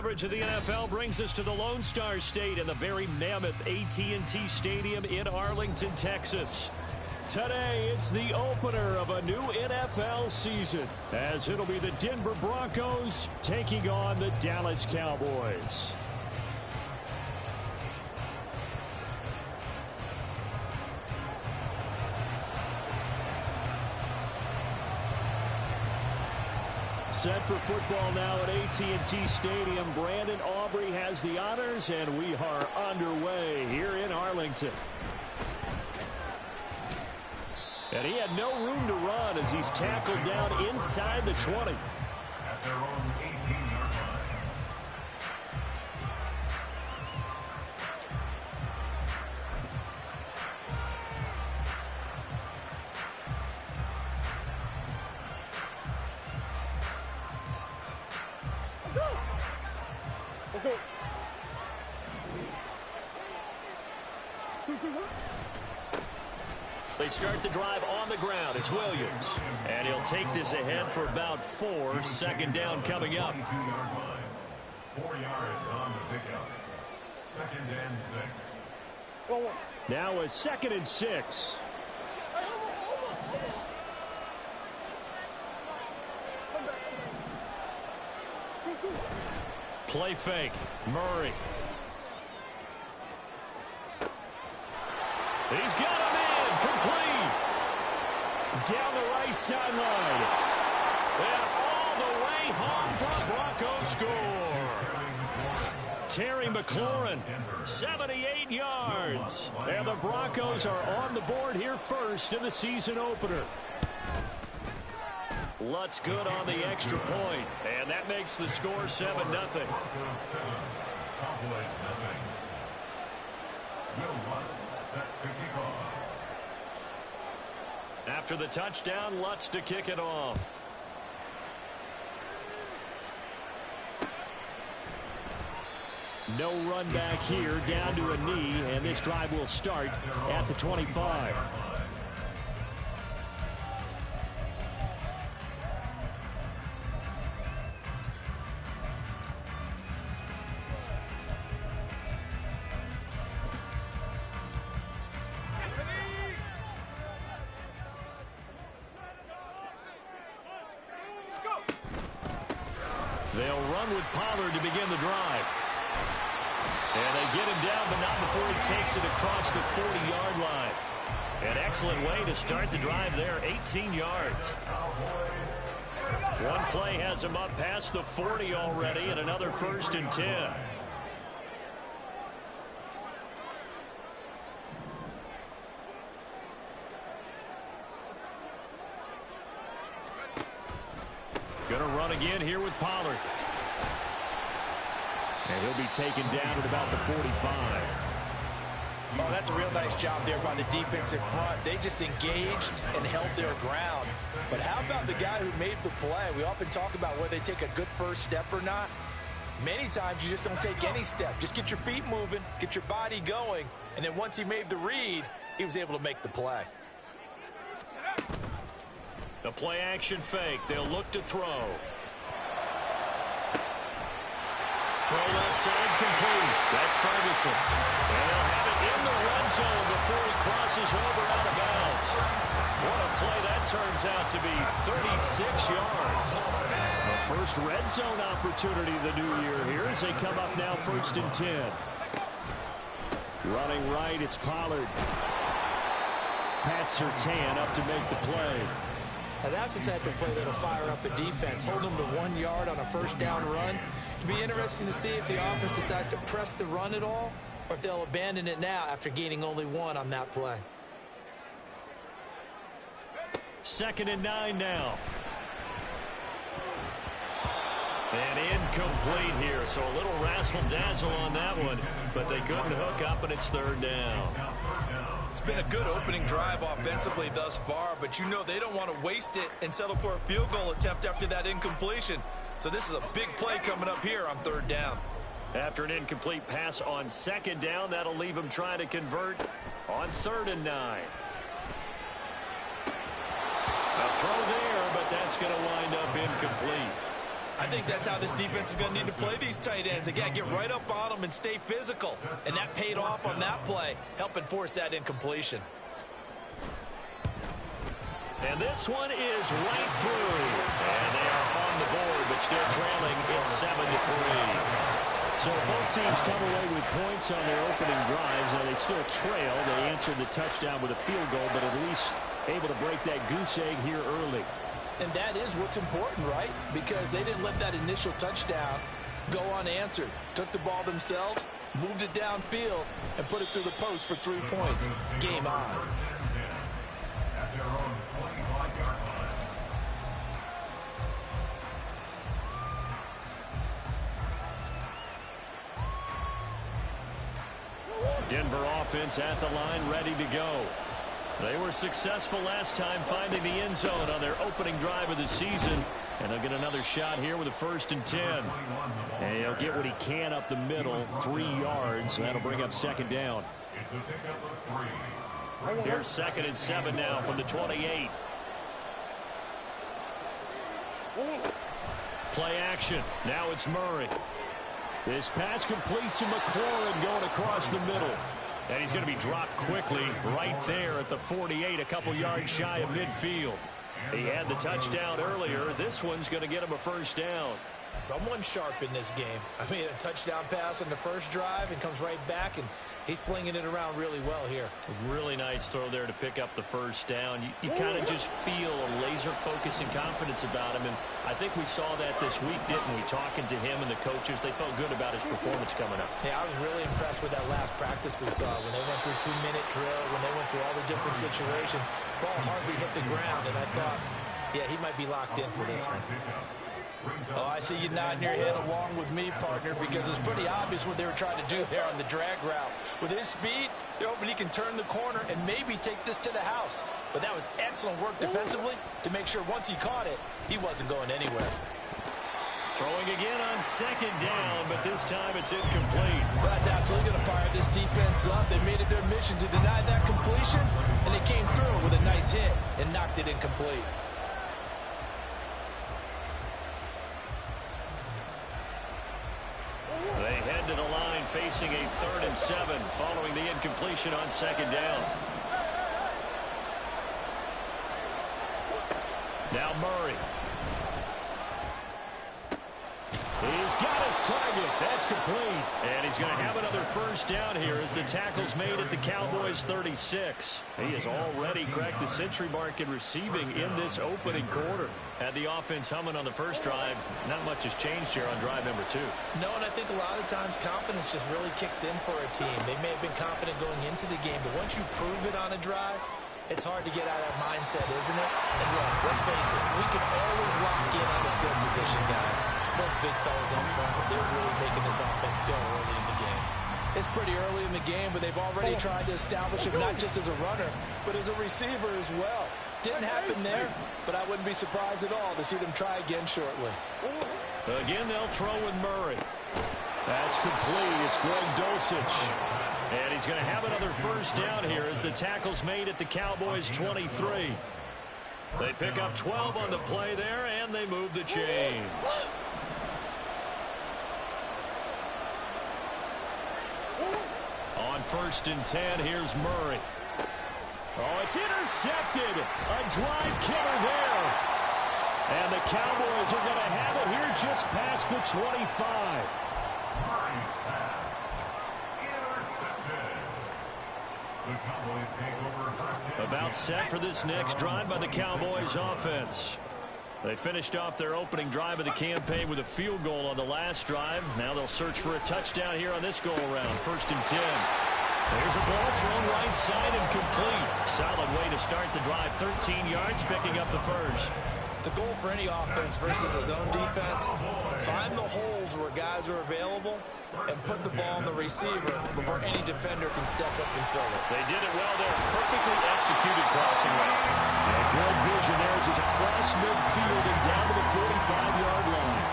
coverage of the NFL brings us to the Lone Star State in the very mammoth AT&T Stadium in Arlington, Texas. Today, it's the opener of a new NFL season, as it'll be the Denver Broncos taking on the Dallas Cowboys. Set for football now at AT&T Stadium. Brandon Aubrey has the honors, and we are underway here in Arlington. And he had no room to run as he's tackled down inside the 20. At their own 18-yard line. Let's go. They start the drive on the ground. It's Williams. And he'll take this ahead for about 4. Second down coming up. 22-yard line. 4 yards on the pickup. 2nd and 6. Now a 2nd and 6. Play fake. Murray. He's got him in. Complete. Down the right sideline. And all the way home for a Broncos score. Terry McLaurin, 78 yards. And the Broncos are on the board here first in the season opener. Lutz good on the extra point, and that makes the score 7-0. Broncos 7, Cowboys 0. Will Lutz set to kick off. After the touchdown, Lutz to kick it off. No run back here, down to a knee, and this drive will start at the 25. They'll run with Pollard to begin the drive. And they get him down, but not before he takes it across the 40-yard line. An excellent way to start the drive there, 18 yards. One play has him up past the 40 already, and another 1st and 10. Going to run again here with Pollard. And he'll be taken down at about the 45. Oh, that's a real nice job there by the defensive front. They just engaged and held their ground. But how about the guy who made the play? We often talk about whether they take a good first step or not. Many times you just don't take any step. Just get your feet moving, get your body going, and then once he made the read, he was able to make the play. The play action fake. They'll look to throw. Throw left side complete. That's Ferguson. And they'll have it in the red zone before he crosses over out of bounds. What a play that turns out to be. 36 yards. The first red zone opportunity of the new year here as they come up now 1st and 10. Running right, it's Pollard. Pat Surtain up to make the play. Now that's the type of play that'll fire up the defense. Hold them to 1 yard on a first down run. It'll be interesting to see if the offense decides to press the run at all, or if they'll abandon it now after gaining only 1 on that play. 2nd and 9 now. And incomplete here, so a little razzle-dazzle on that one, but they couldn't hook up, and it's 3rd down. It's been a good opening drive offensively thus far, but you know they don't want to waste it and settle for a field goal attempt after that incompletion. So this is a big play coming up here on 3rd down. After an incomplete pass on 2nd down, that'll leave him trying to convert on 3rd and 9. A throw there, but that's going to wind up incomplete. I think that's how this defense is going to need to play these tight ends. Again, get right up on them and stay physical. And that paid off on that play, helping force that incompletion. And this one is right through. And they are on the board, but still trailing. It's 7-3. So both teams come away with points on their opening drives. Now they still trail. They answered the touchdown with a field goal, but at least able to break that goose egg here early. And that is what's important, right? Because they didn't let that initial touchdown go unanswered. Took the ball themselves, moved it downfield, and put it through the post for 3 points. Game on. At their own 25-yard line. Denver offense at the line, ready to go. They were successful last time finding the end zone on their opening drive of the season. And they'll get another shot here with a 1st and 10. And he'll get what he can up the middle, 3 yards. That'll bring up 2nd down. It's a pickup of 3. Here's 2nd and 7 now from the 28. Play action. Now it's Murray. This pass complete to McLaurin going across the middle. And he's going to be dropped quickly right there at the 48, a couple yards shy of midfield. He had the touchdown earlier. This one's going to get him a 1st down. Someone sharp in this game. I mean, a touchdown pass on the first drive and comes right back, and he's flinging it around really well here. Really nice throw there to pick up the 1st down. You kind of just feel a laser focus and confidence about him, and I think we saw that this week, didn't we? Talking to him and the coaches, they felt good about his performance coming up. Yeah, I was really impressed with that last practice we saw when they went through 2-minute drill, when they went through all the different situations. Ball hardly hit the ground, and I thought, yeah, he might be locked in for this one. Oh, I see you nodding your head along with me, partner, because it's pretty obvious what they were trying to do there on the drag route. With his speed, they're hoping he can turn the corner and maybe take this to the house. But that was excellent work defensively to make sure once he caught it, he wasn't going anywhere. Throwing again on 2nd down, but this time it's incomplete. Well, that's absolutely going to fire this defense up. They made it their mission to deny that completion, and they came through with a nice hit and knocked it incomplete. They head to the line facing a 3rd and 7 following the incompletion on 2nd down. Now Murray. He's got his target. That's complete. And he's going to have another 1st down here as the tackle's made at the Cowboys 36. He has already cracked the century mark in receiving in this opening quarter. Had the offense humming on the first drive. Not much has changed here on drive number 2. No, and I think a lot of times confidence just really kicks in for a team. They may have been confident going into the game, but once you prove it on a drive, it's hard to get out of that mindset, isn't it? And look, let's face it, we can always lock in on the skill position, guys. Both big fellas up front, they're really making this offense go early in the game. It's pretty early in the game, but they've already tried to establish him not just as a runner, but as a receiver as well. Didn't happen there, but I wouldn't be surprised at all to see them try again shortly. Again, they'll throw with Murray. That's complete. It's Greg Dulcich. And he's going to have another 1st down here as the tackle's made at the Cowboys 23. They pick up 12 on the play there, and they move the chains. On 1st and 10, here's Murray. Oh, it's intercepted. A drive killer there. And the Cowboys are going to have it here just past the 25. Murray's pass. Intercepted. The Cowboys take over 1st and About set for this next drive by the Cowboys offense. They finished off their opening drive of the campaign with a field goal on the last drive. Now they'll search for a touchdown here on this go-around. 1st and 10. There's a ball thrown right side and complete. Solid way to start the drive. 13 yards, picking up the 1st. The goal for any offense versus a zone defense, find the holes where guys are available and put the ball on the receiver before any defender can step up and fill it. They did it well there. Perfectly executed crossing route. And good vision there as it's across midfield and down to the 45-yard line.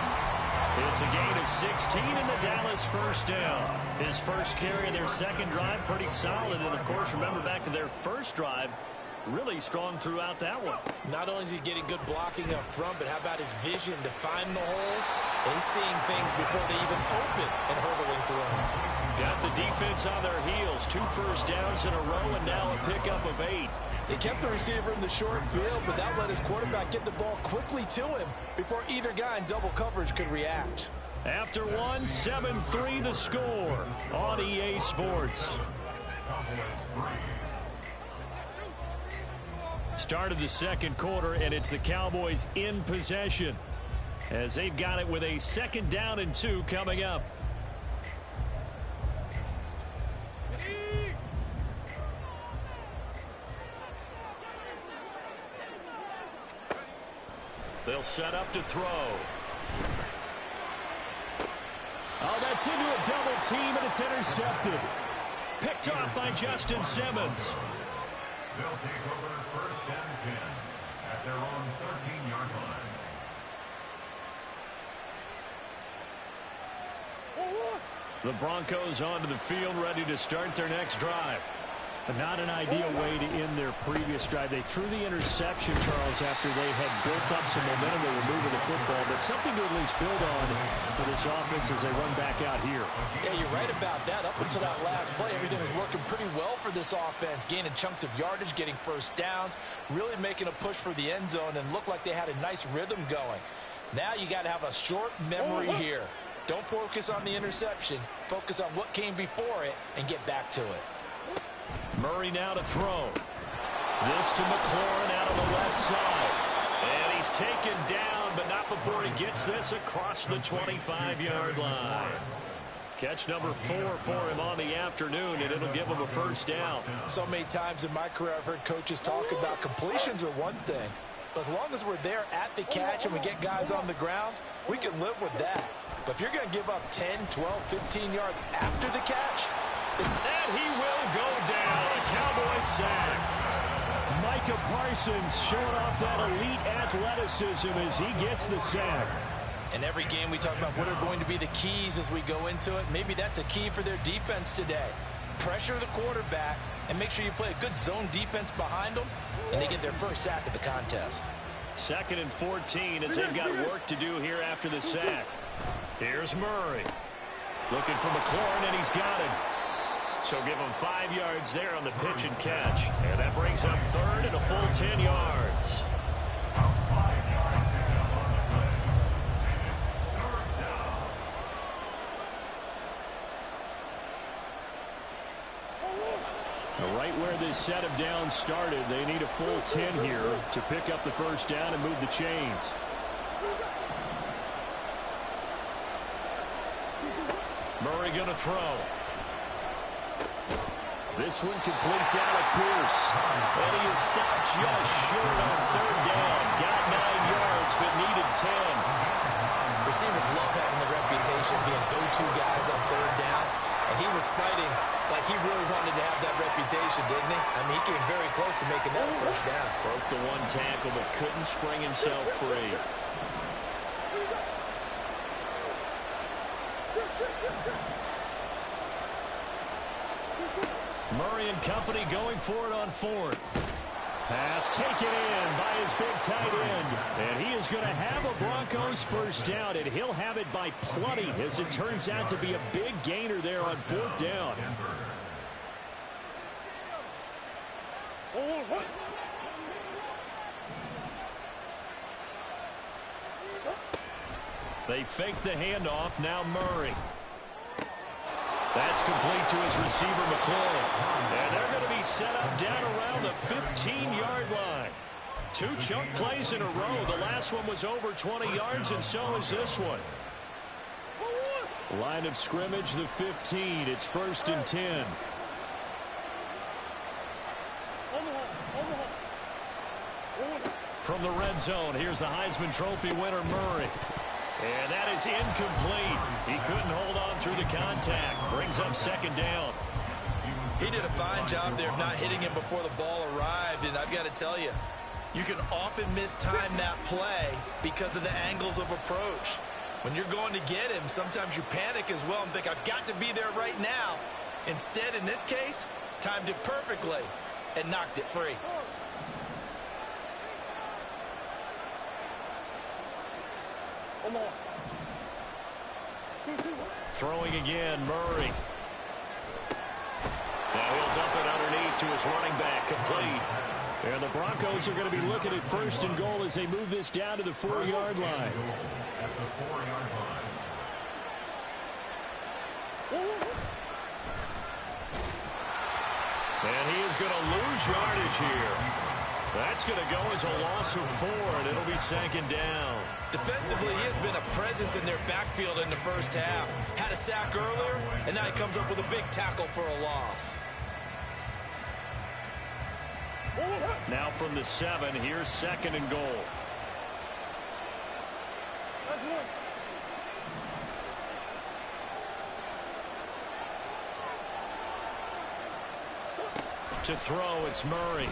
It's a gain of 16 in the Dallas 1st down. His first carry of their 2nd drive, pretty solid. And, of course, remember back to their 1st drive, Really strong throughout that one. Not only is he getting good blocking up front, but how about his vision to find the holes? And he's seeing things before they even open and hurdling through them. Got the defense on their heels. 2 first downs in a row, and now a pickup of 8. They kept the receiver in the short field, but that let his quarterback get the ball quickly to him before either guy in double coverage could react. After one, 7-3 the score on EA Sports. Start of the second quarter, and it's the Cowboys in possession as they've got it with a 2nd down and 2 coming up. They'll set up to throw. Oh, that's into a double team, and it's intercepted. Picked off by Justin Simmons. They'll take over 1st and 10 at their own 13-yard line. The Broncos onto the field, ready to start their next drive. But not an ideal way to end their previous drive. They threw the interception, Charles, after they had built up some momentum. They were moving the football, but something to at least build on for this offense as they run back out here. Yeah, you're right about that. Up until that last play, everything was working pretty well for this offense, gaining chunks of yardage, getting first downs, really making a push for the end zone, and looked like they had a nice rhythm going. Now you got to have a short memory here. Don't focus on the interception. Focus on what came before it and get back to it. Murray now to throw. This to McLaurin out on the left side. And he's taken down, but not before he gets this across the 25-yard line. Catch number 4 for him on the afternoon, and it'll give him a first down. So many times in my career I've heard coaches talk about completions are one thing. But as long as we're there at the catch and we get guys on the ground, we can live with that. But if you're going to give up 10, 12, 15 yards after the catch, and he will go down. A Cowboy sack. Micah Parsons showing off that elite athleticism as he gets the sack. In every game we talk about what are going to be the keys as we go into it. Maybe that's a key for their defense today. Pressure the quarterback and make sure you play a good zone defense behind them, and they get their first sack of the contest. 2nd and 14 as they've got work to do here after the sack. Here's Murray. Looking for McLaurin, and he's got him. So give him 5 yards there on the pitch and catch. And that brings up 3rd and a full 10 yards. Right where this set of downs started, they need a full 10 here to pick up the first down and move the chains. Murray going to throw. This one completes out of Pierce. And he is stopped just short on 3rd down. Got 9 yards, but needed 10. Receivers love having the reputation of being go-to guys on 3rd down. And he was fighting like he really wanted to have that reputation, didn't he? I mean, he came very close to making that a first down. Broke the 1 tackle, but couldn't spring himself free. Murray and company going for it on 4th. Pass taken in by his big tight end. And he is going to have a Broncos first down, and he'll have it by plenty as it turns out to be a big gainer there on 4th down. They fake the handoff. Now Murray. That's complete to his receiver, McLaurin. And they're going to be set up down around the 15-yard line. 2 chunk plays in a row. The last one was over 20 yards, and so is this one. Line of scrimmage, the 15. It's 1st and 10. From the red zone, here's the Heisman Trophy winner, Murray. And that is incomplete. He couldn't hold on through the contact. Brings up 2nd down. He did a fine job there of not hitting him before the ball arrived, and I've got to tell you, you can often mistime that play because of the angles of approach. When you're going to get him, sometimes you panic as well and think, I've got to be there right now. Instead, in this case, timed it perfectly and knocked it free. Throwing again, Murray. Now he'll dump it underneath to his running back, complete. And the Broncos are going to be looking at 1st and goal as they move this down to the 4-yard line. At the 4-yard line. And he is going to lose yardage here. That's going to go as a loss of 4, and it'll be 2nd down. Defensively, he has been a presence in their backfield in the first half. Had a sack earlier, and now he comes up with a big tackle for a loss. Now from the 7, here's 2nd and goal. To throw, it's Murray.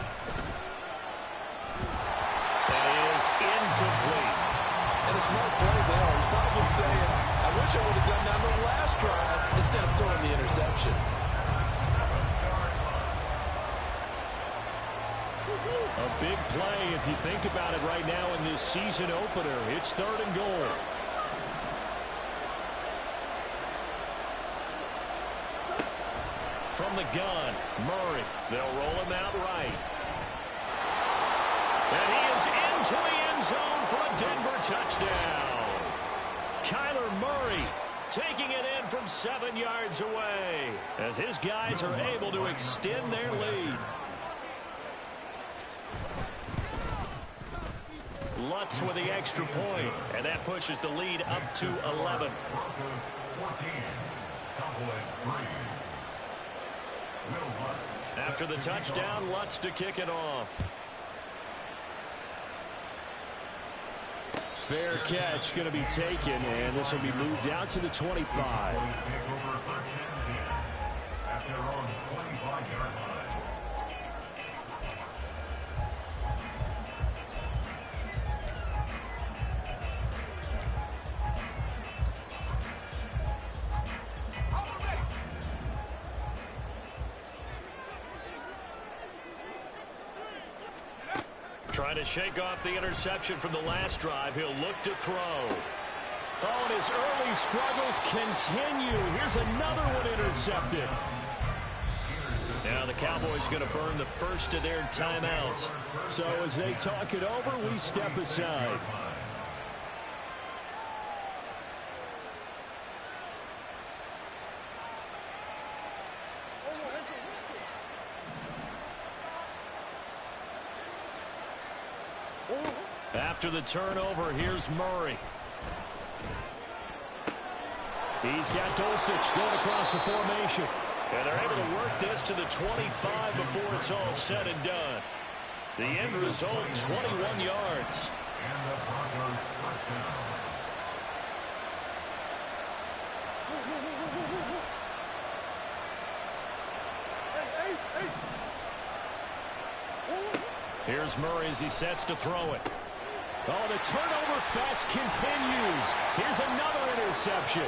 That is incomplete. And a smart play there. He's probably saying, I wish I would have done that on the last drive instead of throwing the interception. A big play if you think about it right now in this season opener. It's 3rd and goal. From the gun, Murray. They'll roll him out right. And he is into the end zone for a Denver touchdown. Kyler Murray taking it in from 7 yards away as his guys are able to extend their lead. Lutz with the extra point, and that pushes the lead up to 11. Broncos 14, Cowboys 3. After the touchdown, Lutz to kick it off. Fair catch going to be taken, and this will be moved out to the 25. Take over 1st and 10 at their own 25-yard line. Trying to shake off the interception from the last drive. He'll look to throw. Oh, and his early struggles continue. Here's another one intercepted. Now the Cowboys going to burn the first of their timeouts. So as they talk it over, we step aside. After the turnover, here's Murray. He's got Dulcich going across the formation. And they're able to work this to the 25 before it's all said and done. The end result, 21 yards. And the Broncos 1st down. Here's Murray as he sets to throw it. Oh, the turnover fest continues. Here's another interception.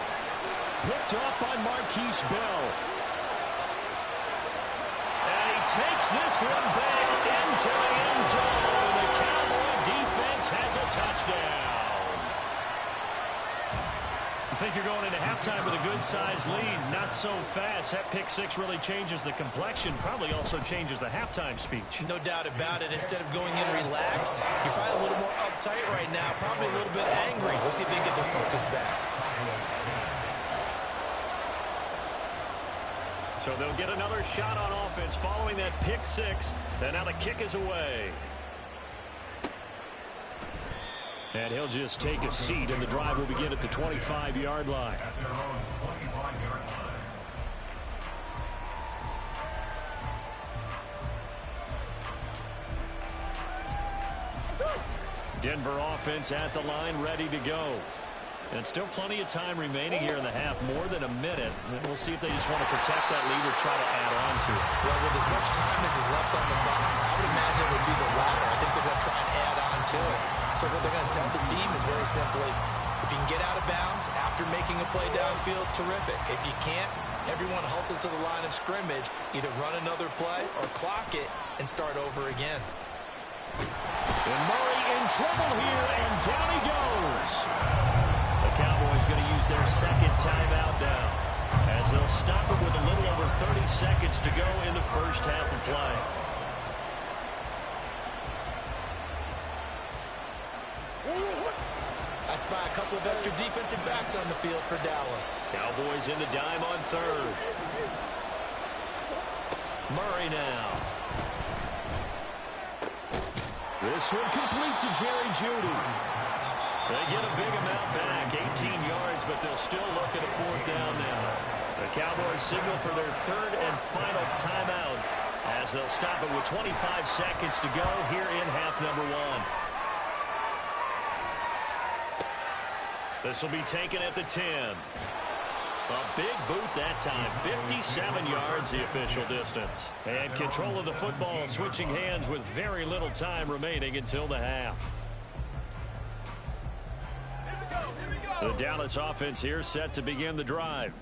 Picked up by Marquise Bell. And he takes this one back into the end zone. And the Cowboy defense has a touchdown. You think you're going into halftime with a good-sized lead. Not so fast. That pick six really changes the complexion. Probably also changes the halftime speech. No doubt about it. Instead of going in relaxed, you're probably a little more uptight right now. Probably a little bit angry. We'll see if they can get their focus back. So they'll get another shot on offense following that pick six. And now the kick is away. And he'll just take a seat, and the drive will begin at the 25-yard line. At their own 25-yard line. Denver offense at the line, ready to go. And still plenty of time remaining here in the half, more than a minute. And we'll see if they just want to protect that lead or try to add on to it. Well, with as much time as is left on the clock, I would imagine it would be the latter. I think they're going to try and add on to it. So what they're going to tell the team is very simply, if you can get out of bounds after making a play downfield, terrific. If you can't, everyone hustle to the line of scrimmage, either run another play or clock it and start over again. And Murray in trouble here, and down he goes. Cowboys going to use their second timeout now, as they'll stop it with a little over 30 seconds to go in the first half of play. I spy a couple of extra defensive backs on the field for Dallas. Cowboys in the dime on third. Murray now. This one complete to Jerry Jeudy. They get a big amount back, 18 yards, but they'll still look at a fourth down now. The Cowboys signal for their third and final timeout, as they'll stop it with 25 seconds to go here in half number one. This will be taken at the 10. A big boot that time. 57 yards the official distance. And control of the football switching hands with very little time remaining until the half. The Dallas offense here set to begin the drive.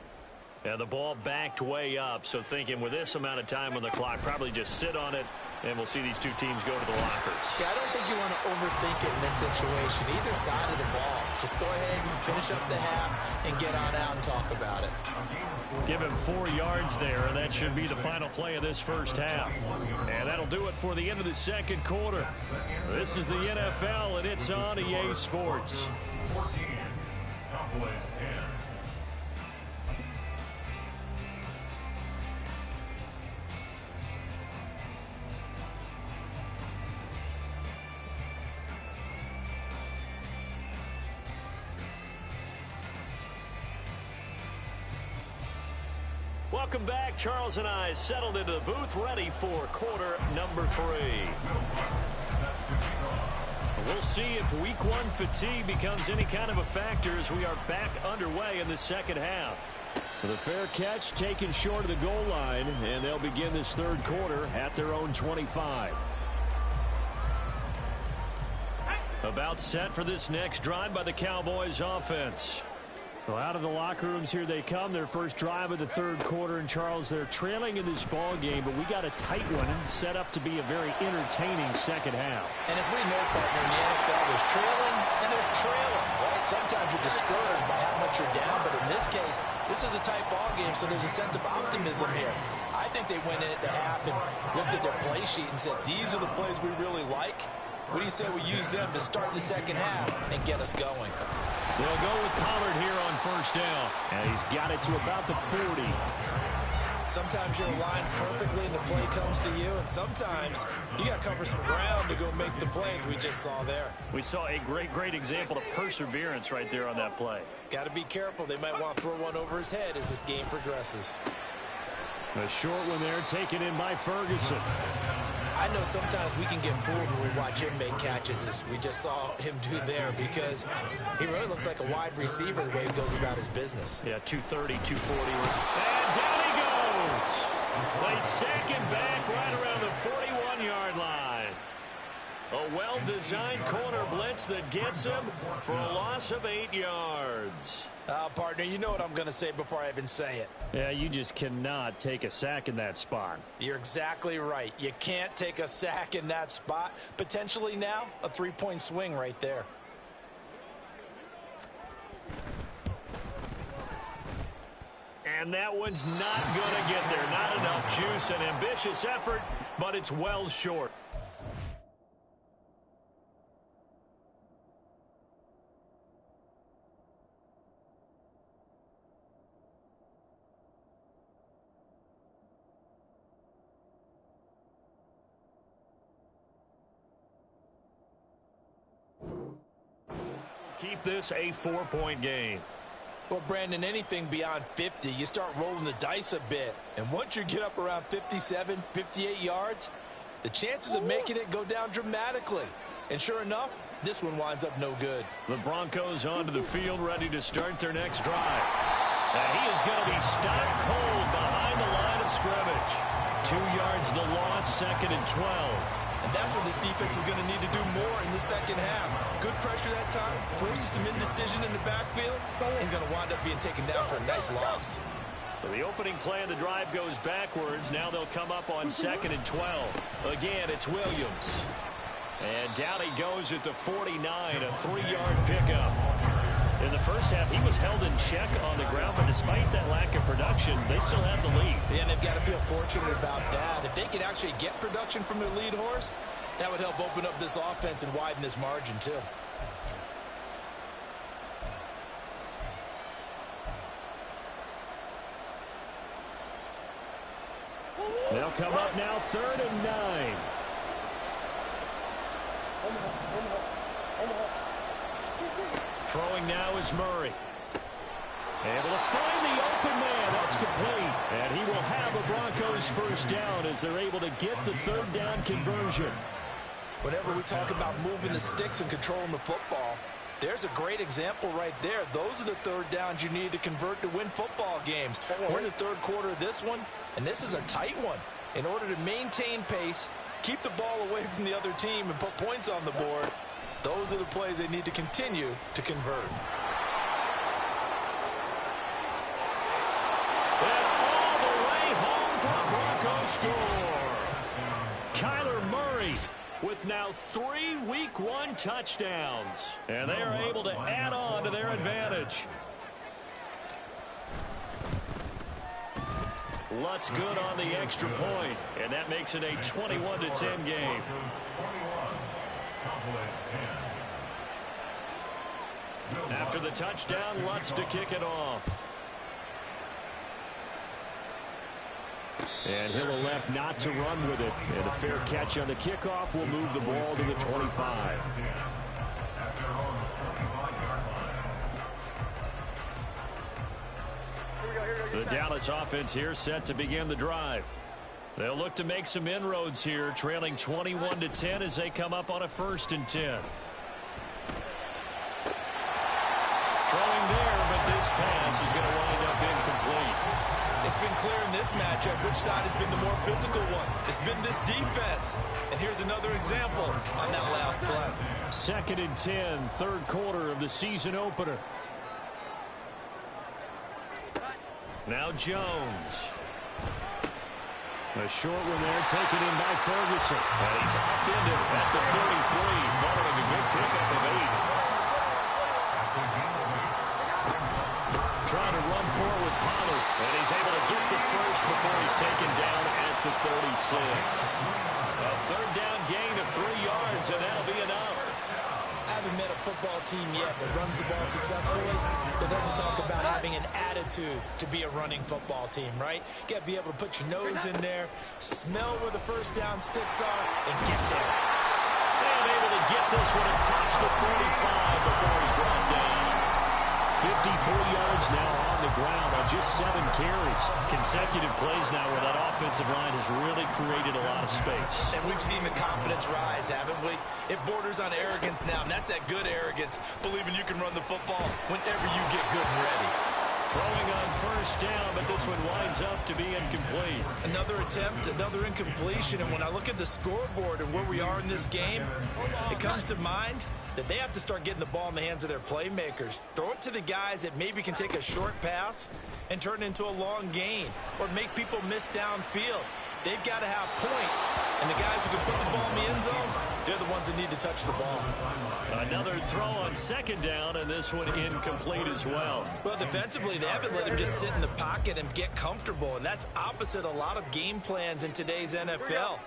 And the ball backed way up, so thinking with this amount of time on the clock, probably just sit on it, and we'll see these two teams go to the lockers. Yeah, I don't think you want to overthink it in this situation, either side of the ball. Just go ahead and finish up the half and get on out and talk about it. Give him 4 yards there, and that should be the final play of this first half. And that'll do it for the end of the second quarter. This is the NFL, and it's on EA Sports. 14, Cowboys 10. Welcome back. Charles and I settled into the booth, ready for quarter number 3. We'll see if week one fatigue becomes any kind of a factor as we are back underway in the second half. The fair catch taken short of the goal line, and they'll begin this third quarter at their own 25. About set for this next drive by the Cowboys offense. Well, out of the locker rooms here they come. Their first drive of the third quarter. And, Charles, they're trailing in this ball game, but we got a tight one and set up to be a very entertaining second half. And as we know, partner, in the NFL, there's trailing and there's trailing, right? Sometimes you're discouraged by how much you're down, but in this case, this is a tight ball game, so there's a sense of optimism here. I think they went in at the half and looked at their play sheet and said, these are the plays we really like. What do you say we use them to start the second half and get us going? They'll go with Pollard here on first down. And he's got it to about the 40. Sometimes you're aligned perfectly and the play comes to you, and sometimes you got to cover some ground to go make the plays we just saw there. We saw a great example of perseverance right there on that play. Got to be careful. They might want to throw one over his head as this game progresses. A short one there taken in by Ferguson. I know sometimes we can get fooled when we watch him make catches, as we just saw him do there, because he really looks like a wide receiver the way he goes about his business. Yeah, 230, 240. And down he goes. They sack him back right around the 41-yard line. A well-designed corner blitz that gets him for a loss of 8 yards. Partner, you know what I'm going to say before I even say it. Yeah, you just cannot take a sack in that spot. You're exactly right. You can't take a sack in that spot. Potentially now, a 3-point swing right there. And that one's not going to get there. Not enough juice. An ambitious effort, but it's well short. Keep this a 4-point game. Well, Brandon, anything beyond 50, you start rolling the dice a bit. And once you get up around 57, 58 yards, the chances of making it go down dramatically. And sure enough, this one winds up no good. The Broncos onto the field, ready to start their next drive. And he is going to be stopped cold behind the line of scrimmage. 2 yards the loss, 2nd and 12. And that's what this defense is going to need to do more in the second half. Good pressure that time, forces some indecision in the backfield. He's going to wind up being taken down for a nice loss. So the opening play of the drive goes backwards. Now they'll come up on 2nd and 12. Again, it's Williams. And down he goes at the 49, a 3-yard pickup. In the first half, he was held in check on the ground, but despite that lack of production, they still had the lead. And they've got to feel fortunate about that. If they could actually get production from their lead horse, that would help open up this offense and widen this margin, too. They'll come up now 3rd and 9. Throwing now is Murray. Able to find the open man. That's complete. And he will have a Broncos first down as they're able to get the 3rd down conversion. Whenever we talk about moving the sticks and controlling the football, there's a great example right there. Those are the 3rd downs you need to convert to win football games. We're in the 3rd quarter of this one, and this is a tight one. In order to maintain pace, keep the ball away from the other team, and put points on the board, those are the plays they need to continue to convert. And all the way home for a Broncos score. Kyler Murray with now 3 Week 1 touchdowns. And they are able to add on to their advantage. Lutz good on the extra point, and that makes it a 21-10 game. After the touchdown, Lutz to kick it off. And he'll elect not to run with it. And a fair catch on the kickoff will move the ball to the 25. The Dallas offense here set to begin the drive. They'll look to make some inroads here, trailing 21-10 as they come up on a 1st and 10. Throwing there, but this pass is going to wind up incomplete. It's been clear in this matchup which side has been the more physical one. It's been this defense. And here's another example on that last play. 2nd and 10, 3rd quarter of the season opener. Now Jones. A short one there taken in by Ferguson. And he's upended at the 33 following a good pickup of 8. Trying to run forward Pollard. And he's able to get the first before he's taken down at the 36. A 3rd down gain of 3 yards, and that'll be enough. I haven't met a football team yet that runs the ball successfully that doesn't talk about having an attitude to be a running football team, right? You got to be able to put your nose in there, smell where the first down sticks are, and get there. And able to get this one across the 45 before he's brought down. 54 yards now on the ground on just 7 carries. Consecutive plays now where that offensive line has really created a lot of space. And we've seen the confidence rise, haven't we? It borders on arrogance now, and that's that good arrogance, believing you can run the football whenever you get good and ready. Throwing on 1st down, but this one winds up to be incomplete. Another attempt, another incompletion, and when I look at the scoreboard and where we are in this game, it comes to mind that they have to start getting the ball in the hands of their playmakers. Throw it to the guys that maybe can take a short pass and turn it into a long gain or make people miss downfield. They've got to have points, and the guys who can put the ball in the end zone, they're the ones that need to touch the ball. Another throw on 2nd down, and this one incomplete as well. Well, defensively, they haven't let him just sit in the pocket and get comfortable, and that's opposite a lot of game plans in today's NFL.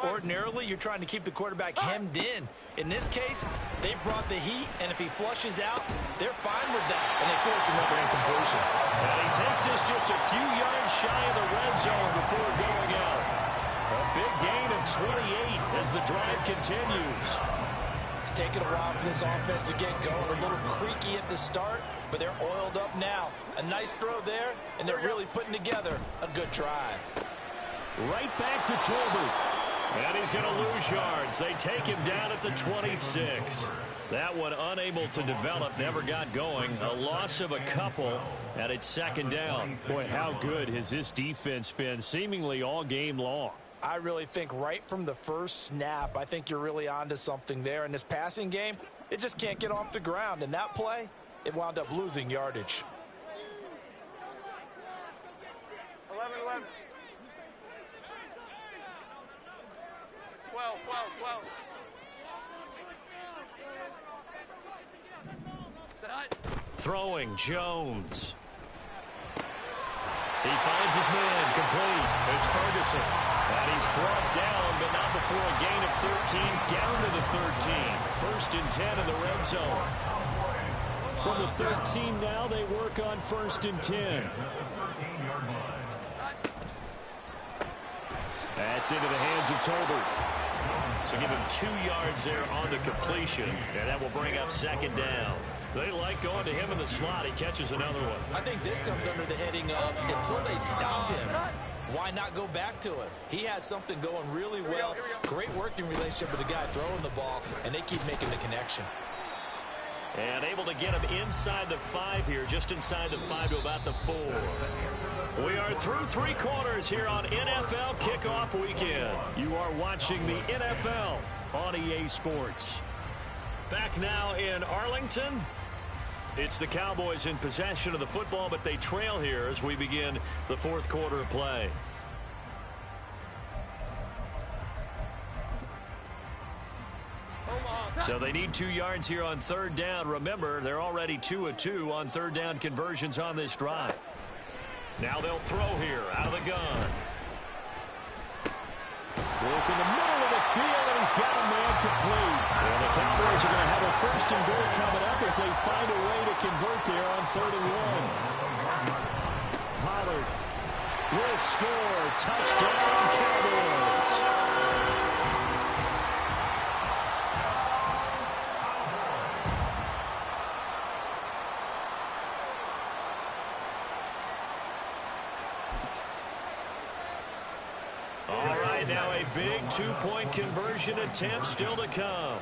Ordinarily, you're trying to keep the quarterback hemmed in. In this case, they brought the heat, and if he flushes out, they're fine with that, and they force another incompletion. And he takes this just a few yards shy of the red zone before going out. A big gain of 28 as the drive continues. It's taken a while for this offense to get going. A little creaky at the start, but they're oiled up now. A nice throw there, and they're really putting together a good drive. Right back to Tolbert. And he's going to lose yards. They take him down at the 26. That one unable to develop, never got going. A loss of a couple, and it's 2nd down. Boy, how good has this defense been seemingly all game long? I really think right from the first snap, I think you're really onto something there. In this passing game, it just can't get off the ground. And that play, it wound up losing yardage. 11. 12. Is that hot? Throwing Jones. He finds his man, complete. It's Ferguson. And he's brought down, but not before a gain of 13, down to the 13. 1st and 10 in the red zone. From the 13 now, they work on 1st and 10. That's into the hands of Tolbert. So give him 2 yards there on the completion, and that will bring up 2nd down. They like going to him in the slot. He catches another one. I think this comes under the heading of until they stop him, why not go back to him? He has something going really well. Great working relationship with the guy throwing the ball, and they keep making the connection. And able to get him inside the 5 here, just inside the 5 to about the 4. We are through 3 quarters here on NFL Kickoff Weekend. You are watching the NFL on EA Sports. Back now in Arlington. It's the Cowboys in possession of the football, but they trail here as we begin the 4th quarter of play. So they need 2 yards here on 3rd down. Remember, they're already 2 of 2 on 3rd down conversions on this drive. Now they'll throw here out of the gun. Work in the middle of the field, and he's got a man complete. And the Cowboys are going to have a 1st and goal coming up as they find a way to convert there on 3rd and 1. Pollard will score. Touchdown, Cowboys. Now a big 2-point conversion attempt still to come.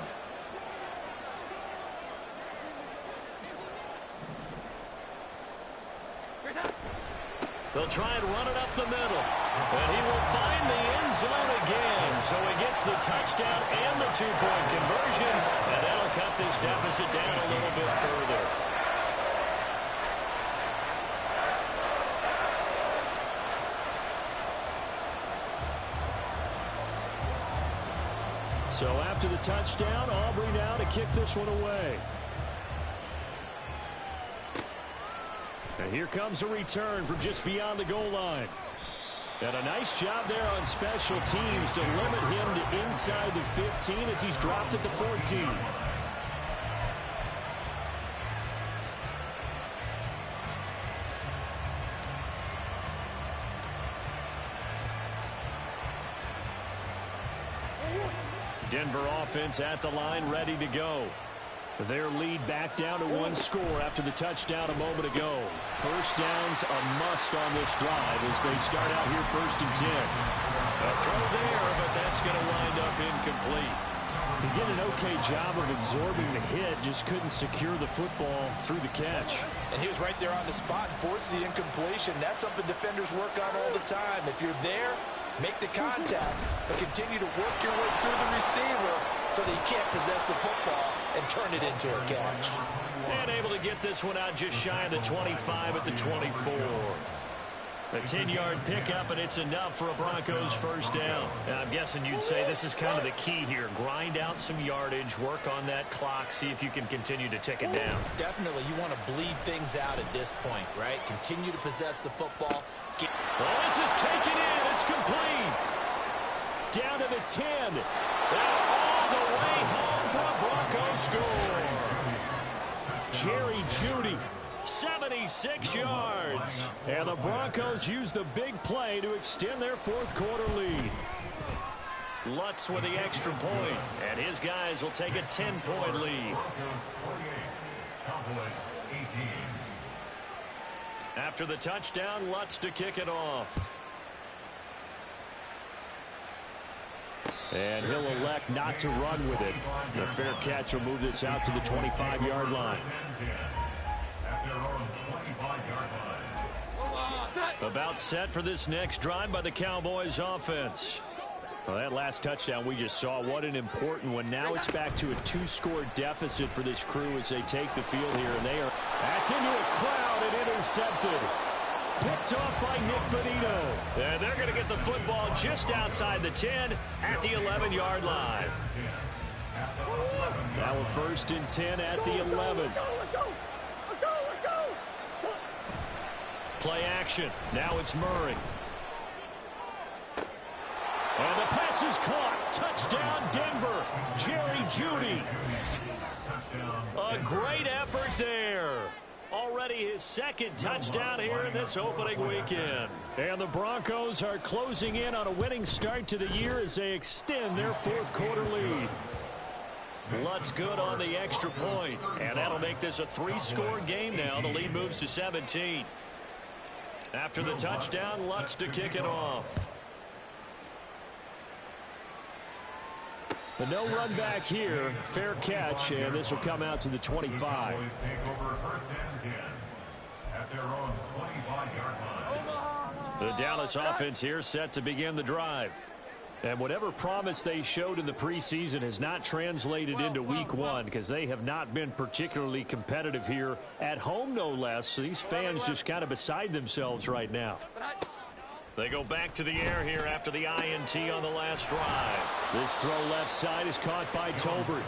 They'll try and run it up the middle. And he will find the end zone again. So he gets the touchdown and the 2-point conversion. And that'll cut this deficit down a little bit further. So after the touchdown, Aubrey now to kick this one away. And here comes a return from just beyond the goal line. And a nice job there on special teams to limit him to inside the 15 as he's dropped at the 14. Denver offense at the line, ready to go. Their lead back down to 1 score after the touchdown a moment ago. 1st down's a must on this drive as they start out here 1st and 10. A throw there, but that's going to wind up incomplete. He did an okay job of absorbing the hit, just couldn't secure the football through the catch. And he was right there on the spot and forced the incompletion. That's something defenders work on all the time. If you're there, make the contact, but continue to work your way through the receiver so that you can't possess the football and turn it into a catch. And able to get this one out just shy of the 25 at the 24. A 10-yard pickup, and it's enough for a Broncos 1st down. Now, I'm guessing you'd say this is kind of the key here. Grind out some yardage, work on that clock, see if you can continue to tick it down. Definitely, you want to bleed things out at this point, right? Continue to possess the football. Well, this is taken in. It's complete. Down to the 10. And all the way home for a Broncos score. Jerry Jeudy, 76 yards. And the Broncos use the big play to extend their 4th quarter lead. Lutz with the extra point, and his guys will take a 10-point lead. After the touchdown, Lutz to kick it off. And he'll elect not to run with it. The fair catch will move this out to the 25-yard line. About set for this next drive by the Cowboys offense. Well, that last touchdown we just saw, what an important one. Now it's back to a 2-score deficit for this crew as they take the field here. And they are, that's into a crowd and intercepted. Picked off by Nick Bonito. And they're going to get the football just outside the 10 at the 11-yard line. Now a 1st and 10 at the 11. Play action. Now it's Murray. And the pass is caught. Touchdown, Denver. Jerry Jeudy. A great effort there. Already his second touchdown here in this opening weekend. And the Broncos are closing in on a winning start to the year as they extend their fourth quarter lead. Lutz good on the extra point, and that'll make this a 3-score game now. The lead moves to 17. After the touchdown, Lutz to kick it off. The no run back here, fair catch, and this will come out to the 25. Cowboys take over first and 10 at their own 25-yard line. The Dallas offense here set to begin the drive. And whatever promise they showed in the preseason has not translated into week one because they have not been particularly competitive here at home, no less. So these fans just kind of beside themselves right now. They go back to the air here after the INT on the last drive. This throw left side is caught by Tolbert.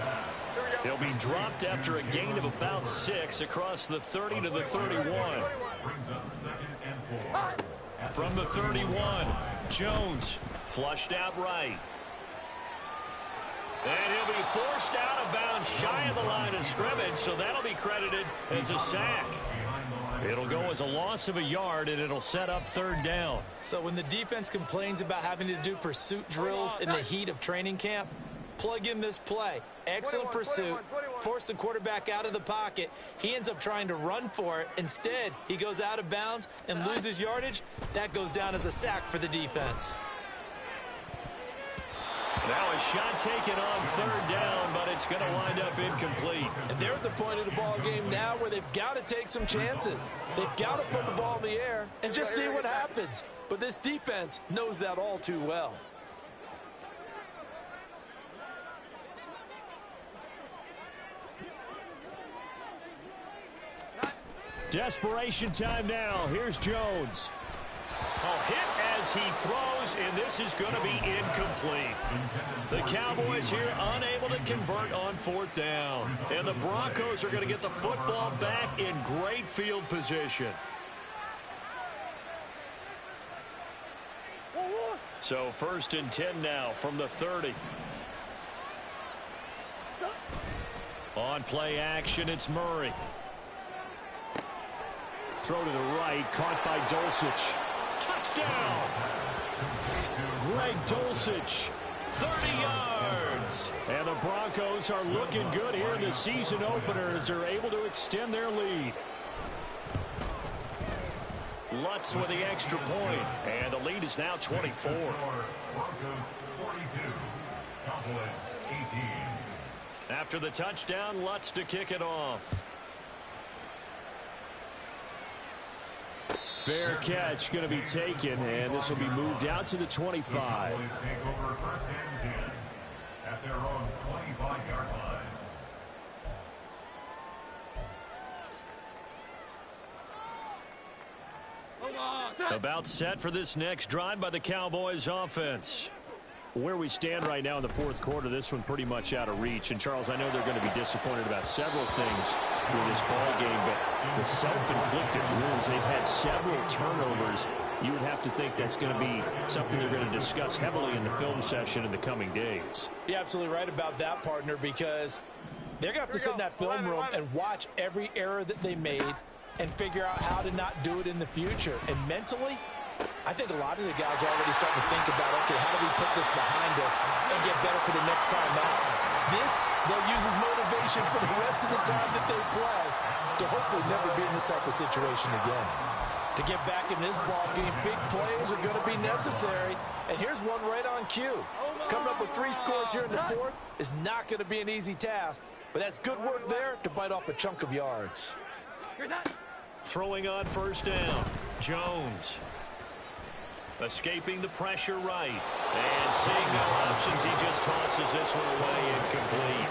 He'll be dropped after a gain of about 6 across the 30 to the 31. Brings up 2nd and 4. From the 31, Jones flushed out right. And he'll be forced out of bounds shy of the line of scrimmage, so that'll be credited as a sack. It'll go as a loss of a yard, and it'll set up 3rd down. So when the defense complains about having to do pursuit drills in the heat of training camp, plug in this play. Excellent pursuit. Force the quarterback out of the pocket. He ends up trying to run for it. Instead, he goes out of bounds and loses yardage. That goes down as a sack for the defense. Now a shot taken on 3rd down, but it's going to wind up incomplete. And they're at the point of the ball game now where they've got to take some chances. They've got to put the ball in the air and just see what happens. But this defense knows that all too well. Desperation time now. Here's Jones. Hit as he throws, and this is going to be incomplete. The Cowboys here unable to convert on 4th down. And the Broncos are going to get the football back in great field position. So 1st and 10 now from the 30. On play action, it's Murray. Throw to the right, caught by Dulcich. Touchdown! Greg Dulcich, 30 yards. And the Broncos are looking good here in the season opener as they're able to extend their lead. Lutz with the extra point, and the lead is now 24. Broncos 42, Cowboys 18. After the touchdown, Lutz to kick it off. Fair catch going to be taken, and this will be moved out to the 25. Cowboys take over first and 10 at their own 25-yard line. About set for this next drive by the Cowboys offense. Where we stand right now in the 4th quarter, this one pretty much out of reach. And, Charles, I know they're going to be disappointed about several things with this ball game, but the self-inflicted wounds, they've had several turnovers. You would have to think that's going to be something they're going to discuss heavily in the film session in the coming days. You're absolutely right about that, partner, because they're going to have to sit in that film room and watch every error that they made and figure out how to not do it in the future. And mentally, I think a lot of the guys are already starting to think about, okay, how do we put this behind us and get better for the next time out? This, they'll use as motivation for the rest of the time that they play to hopefully never be in this type of situation again. To get back in this ball game, big plays are going to be necessary. And here's one right on cue. Coming up with 3 scores here in the 4th is not going to be an easy task, but that's good work there to bite off a chunk of yards. Throwing on 1st down, Jones. Escaping the pressure right. And seeing no options, he just tosses this one away incomplete.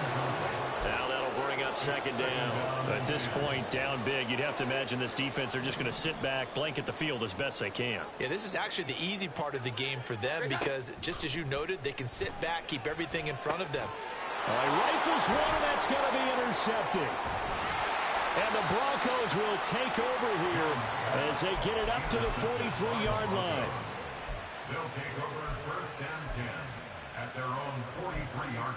Now that'll bring up 2nd down. At this point, down big, you'd have to imagine this defense, they're just going to sit back, blanket the field as best they can. Yeah, this is actually the easy part of the game for them because, just as you noted, they can sit back, keep everything in front of them. All right, rifles one, and that's going to be intercepted. And the Broncos will take over here as they get it up to the 43-yard line. They'll take over first and 10 at their own 43-yard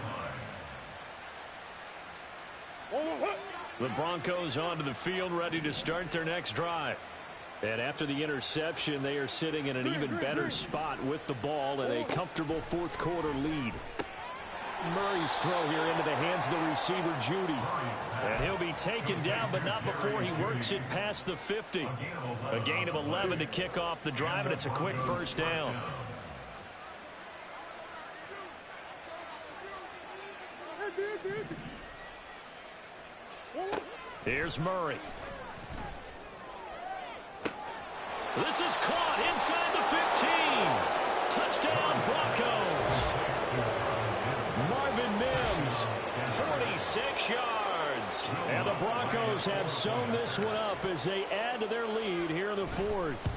line. The Broncos onto the field, ready to start their next drive. And after the interception, they are sitting in an even better spot with the ball and a comfortable fourth quarter lead. Murray's throw here into the hands of the receiver, Judy. And he'll be taken down, but not before he works it past the 50. A gain of 11 to kick off the drive, and it's a quick first down. Here's Murray. This is caught inside the 15. Touchdown, Broncos. Marvin Mims, 46 yards. And the Broncos have sewn this one up as they add to their lead here in the fourth.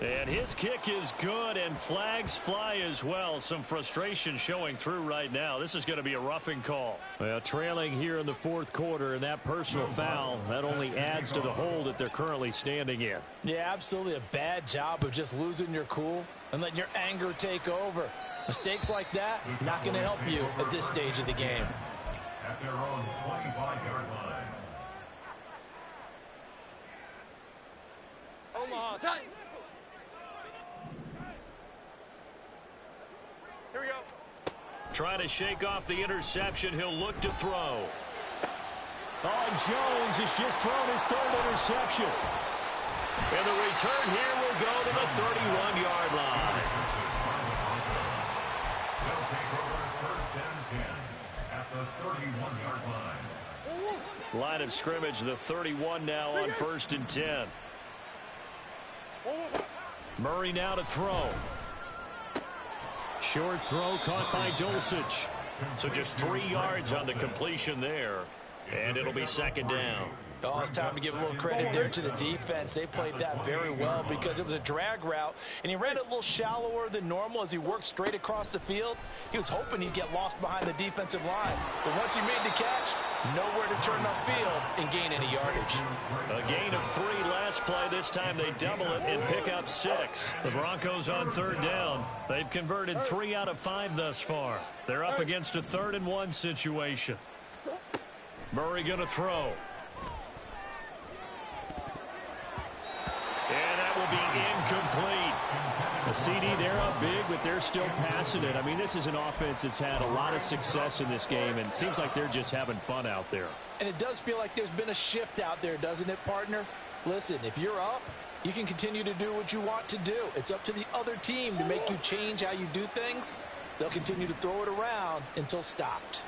And his kick is good, and flags fly as well. Some frustration showing through right now. This is going to be a roughing call. Well, trailing here in the fourth quarter, and that personal foul, that only adds to the hole that they're currently standing in. Yeah, absolutely a bad job of just losing your cool and letting your anger take over. Mistakes like that, not going to help you at this stage of the game. At their own 25-yard line. Omaha, tight. Here we go. Trying to shake off the interception. He'll look to throw. Oh, Jones has just thrown his third interception. And the return here will go to the 31-yard line. They'll take over first and 10 at the 31-yard line. Line of scrimmage, the 31 now on first and 10. Murray now to throw. Short throw caught by Dulcich. So just 3 yards on the completion there. And it'll be second down. Oh, it's time to give a little credit there to the defense. They played that very well because it was a drag route, and he ran it a little shallower than normal as he worked straight across the field. He was hoping he'd get lost behind the defensive line. But once he made the catch, nowhere to turn upfield and gain any yardage. A gain of 3 last play. This time they double it and pick up 6. The Broncos on third down. They've converted 3 out of 5 thus far. They're up against a 3rd and 1 situation. Murray going to throw. And that will be incomplete. A CD, they're up big, but they're still passing it. I mean, this is an offense that's had a lot of success in this game, and it seems like they're just having fun out there. And it does feel like there's been a shift out there, doesn't it, partner? Listen, if you're up, you can continue to do what you want to do. It's up to the other team to make you change how you do things. They'll continue to throw it around until stopped.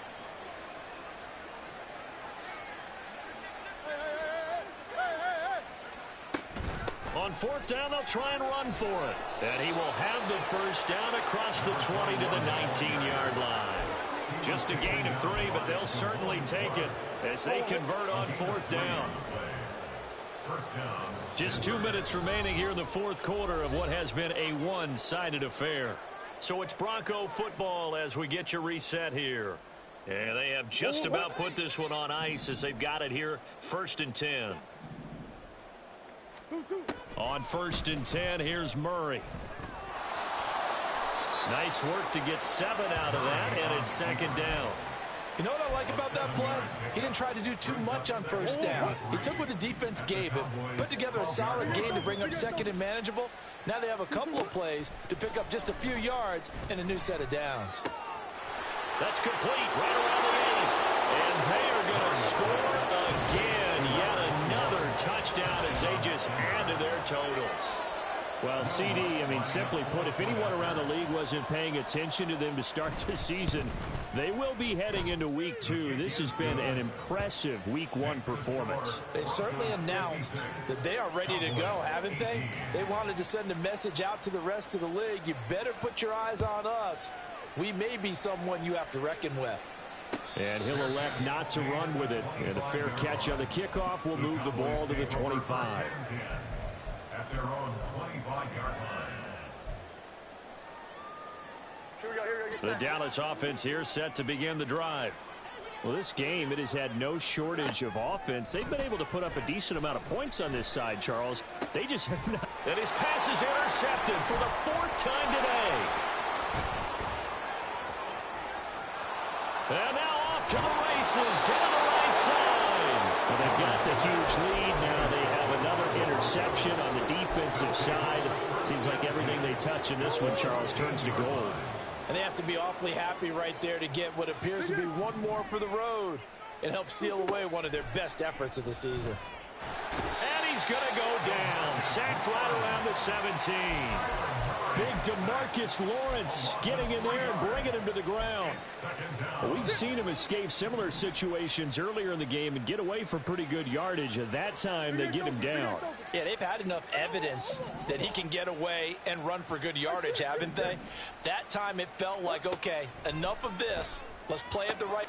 On fourth down, they'll try and run for it. And he will have the first down across the 20 to the 19-yard line. Just a gain of 3, but they'll certainly take it as they convert on fourth down. Just 2 minutes remaining here in the fourth quarter of what has been a one-sided affair. So it's Bronco football as we get your reset here. And they have just about put this one on ice as they've got it here, first and 10. On first and 10, here's Murray. Nice work to get 7 out of that, and it's second down. You know what I like about that play? He didn't try to do too much on first down. He took what the defense gave him, put together a solid game to bring up second and manageable. Now they have a couple of plays to pick up just a few yards and a new set of downs. That's complete right around the 8. And they are going to score again. Yet another touchdown as they just add to their totals. Well, CD, I mean, simply put, if anyone around the league wasn't paying attention to them to start the season, they will be heading into week 2. This has been an impressive week 1 performance. They've certainly announced that they are ready to go, haven't they? They wanted to send a message out to the rest of the league. You better put your eyes on us. We may be someone you have to reckon with. And he'll elect not to run with it. And a fair catch on the kickoff will move the ball to the 25. At their own 25-yard line. The Dallas offense here set to begin the drive. Well, this game, it has had no shortage of offense. They've been able to put up a decent amount of points on this side, Charles. They just have not. And his pass is intercepted for the 4th time today. And now off to the races down the right side. Well, they've got the huge lead. Now they have another interception on the defensive side. Seems like everything they touch in this one, Charles, turns to gold. And they have to be awfully happy right there to get what appears to be one more for the road. It helps seal away one of their best efforts of the season. And he's going to go down. Sacked right around the 17. Big DeMarcus Lawrence getting in there and bringing him to the ground. Well, we've seen him escape similar situations earlier in the game and get away for pretty good yardage. At that time, they get him down. Yeah, they've had enough evidence that he can get away and run for good yardage, haven't they? That time it felt like, okay, enough of this. Let's play it the right.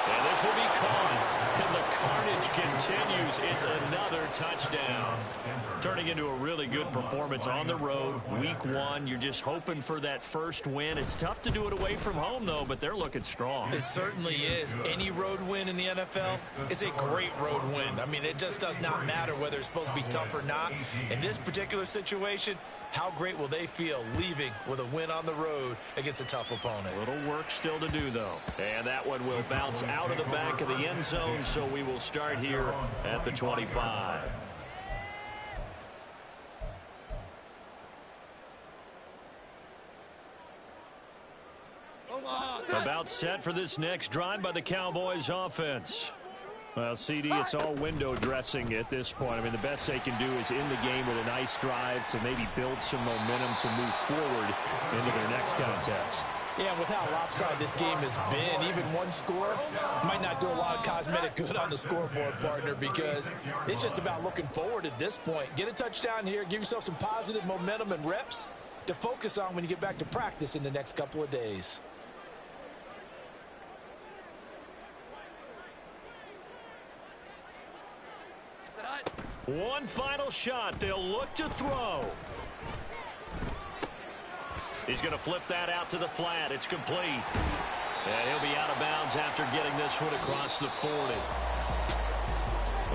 And this will be caught. And the carnage continues. It's another touchdown. Turning into a really good performance on the road. Week 1, you're just hoping for that first win. It's tough to do it away from home, though, but they're looking strong. It certainly is. Any road win in the NFL is a great road win. I mean, it just does not matter whether it's supposed to be tough or not. In this particular situation, how great will they feel leaving with a win on the road against a tough opponent? A little work still to do, though. And that one will bounce out of the back of the end zone, so we will start here at the 25. About set for this next drive by the Cowboys offense. Well, CD, it's all window dressing at this point. I mean, the best they can do is in the game with a nice drive to maybe build some momentum to move forward into their next contest. Yeah, with how lopsided this game has been, even one score might not do a lot of cosmetic good on the scoreboard, partner, because it's just about looking forward at this point. Get a touchdown here, give yourself some positive momentum and reps to focus on when you get back to practice in the next couple of days. One final shot. They'll look to throw. He's going to flip that out to the flat. It's complete. And he'll be out of bounds after getting this one across the 40.